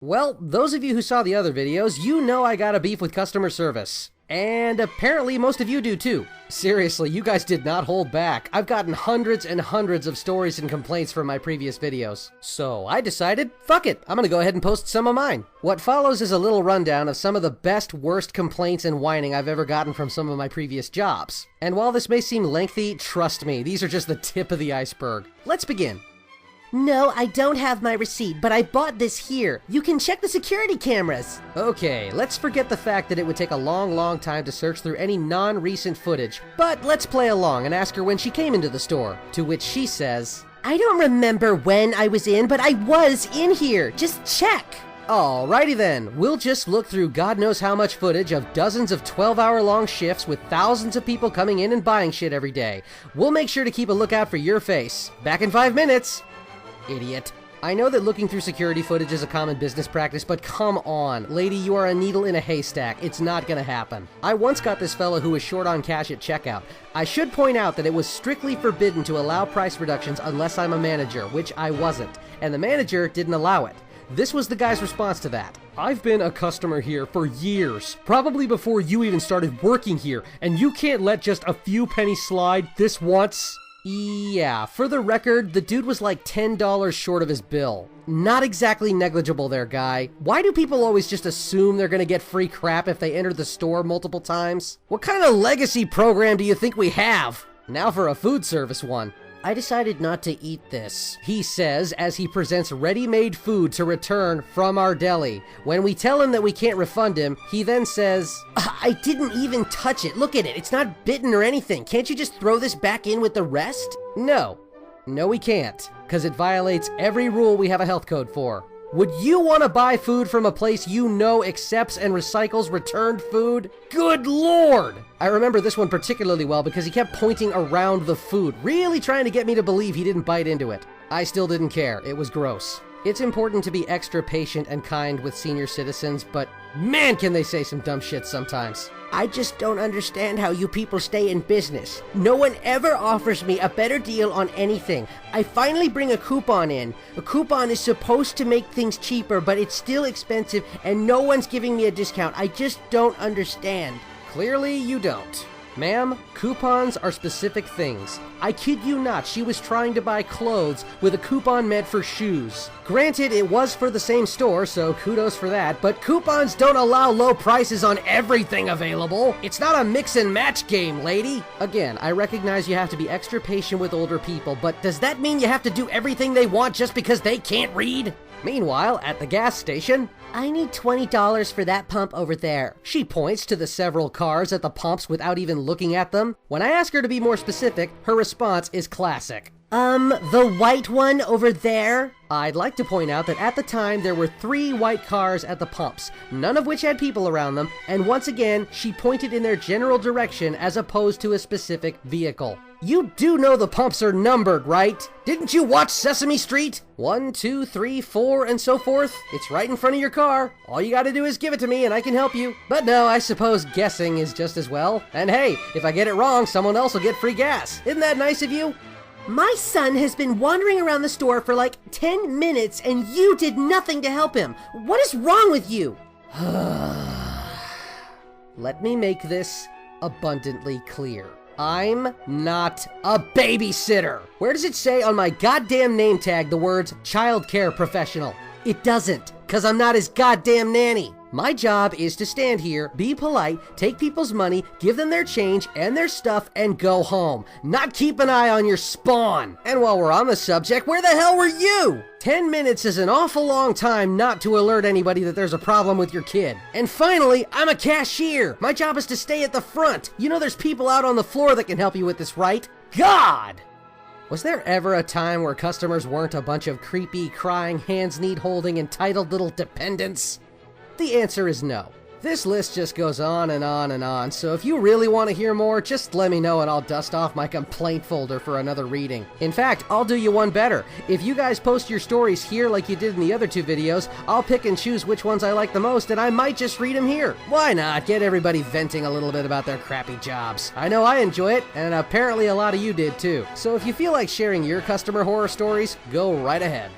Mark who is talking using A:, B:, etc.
A: Well, those of you who saw the other videos, you know I got a beef with customer service. And apparently most of you do too. Seriously, you guys did not hold back. I've gotten hundreds and hundreds of stories and complaints from my previous videos. So I decided, fuck it, I'm gonna go ahead and post some of mine. What follows is a little rundown of some of the best, worst complaints and whining I've ever gotten from some of my previous jobs. And while this may seem lengthy, trust me, these are just the tip of the iceberg. Let's begin.
B: No, I don't have my receipt, but I bought this here. You can check the security cameras.
A: Okay, let's forget the fact that it would take a long time to search through any non-recent footage, but let's play along and ask her when she came into the store, to which she says,
B: I don't remember when I was in, but I was in here. Just check.
A: Alrighty then, we'll just look through God knows how much footage of dozens of 12-hour-long shifts with thousands of people coming in and buying shit every day. We'll make sure to keep a lookout for your face. Back in 5 minutes. Idiot. I know that looking through security footage is a common business practice, but come on. Lady, you are a needle in a haystack. It's not gonna happen. I once got this fella who was short on cash at checkout. I should point out that it was strictly forbidden to allow price reductions unless I'm a manager, which I wasn't. And the manager didn't allow it. This was the guy's response to that. I've been a customer here for years, probably before you even started working here, and you can't let just a few pennies slide this once? Yeah, for the record, the dude was like $10 short of his bill. Not exactly negligible there, guy. Why do people always just assume they're gonna get free crap if they enter the store multiple times? What kind of legacy program do you think we have? Now for a food service one. I decided not to eat this, he says as he presents ready-made food to return from our deli. When we tell him that we can't refund him, he then says, I didn't even touch it. Look at it. It's not bitten or anything. Can't you just throw this back in with the rest? No, we can't, because it violates every rule we have a health code for. Would you want to buy food from a place you know accepts and recycles returned food? Good Lord! I remember this one particularly well because he kept pointing around the food, really trying to get me to believe he didn't bite into it. I still didn't care. It was gross. It's important to be extra patient and kind with senior citizens, but man, can they say some dumb shit sometimes.
B: I just don't understand how you people stay in business. No one ever offers me a better deal on anything. I finally bring a coupon in. A coupon is supposed to make things cheaper, but it's still expensive and no one's giving me a discount. I just don't understand.
A: Clearly you don't. Ma'am, coupons are specific things. I kid you not, she was trying to buy clothes with a coupon meant for shoes. Granted, it was for the same store, so kudos for that, but coupons don't allow low prices on everything available. It's not a mix and match game, lady. Again, I recognize you have to be extra patient with older people, but does that mean you have to do everything they want just because they can't read? Meanwhile, at the gas station,
B: I need $20 for that pump over there.
A: She points to the several cars at the pumps without even looking at them. When I ask her to be more specific, her response is classic.
B: The white one over there?
A: I'd like to point out that at the time there were 3 white cars at the pumps, none of which had people around them, and once again, she pointed in their general direction as opposed to a specific vehicle. You do know the pumps are numbered, right? Didn't you watch Sesame Street? 1, 2, 3, 4, and so forth? It's right in front of your car. All you gotta do is give it to me and I can help you. But no, I suppose guessing is just as well. And hey, if I get it wrong, someone else will get free gas. Isn't that nice of you?
B: My son has been wandering around the store for like 10 minutes and you did nothing to help him. What is wrong with you?
A: Let me make this abundantly clear. I'm not a babysitter. Where does it say on my goddamn name tag the words childcare professional? It doesn't, because I'm not his goddamn nanny. My job is to stand here, be polite, take people's money, give them their change and their stuff, and go home. Not keep an eye on your spawn. And while we're on the subject, where the hell were you? 10 minutes is an awful long time not to alert anybody that there's a problem with your kid. And finally, I'm a cashier. My job is to stay at the front. You know there's people out on the floor that can help you with this, right? God! Was there ever a time where customers weren't a bunch of creepy, crying, hands-need-holding, entitled little dependents? The answer is no. This list just goes on and on and on, so if you really want to hear more, just let me know and I'll dust off my complaint folder for another reading. In fact, I'll do you one better. If you guys post your stories here like you did in the other 2 videos, I'll pick and choose which ones I like the most and I might just read them here. Why not? Get everybody venting a little bit about their crappy jobs. I know I enjoy it, and apparently a lot of you did too. So if you feel like sharing your customer horror stories, go right ahead.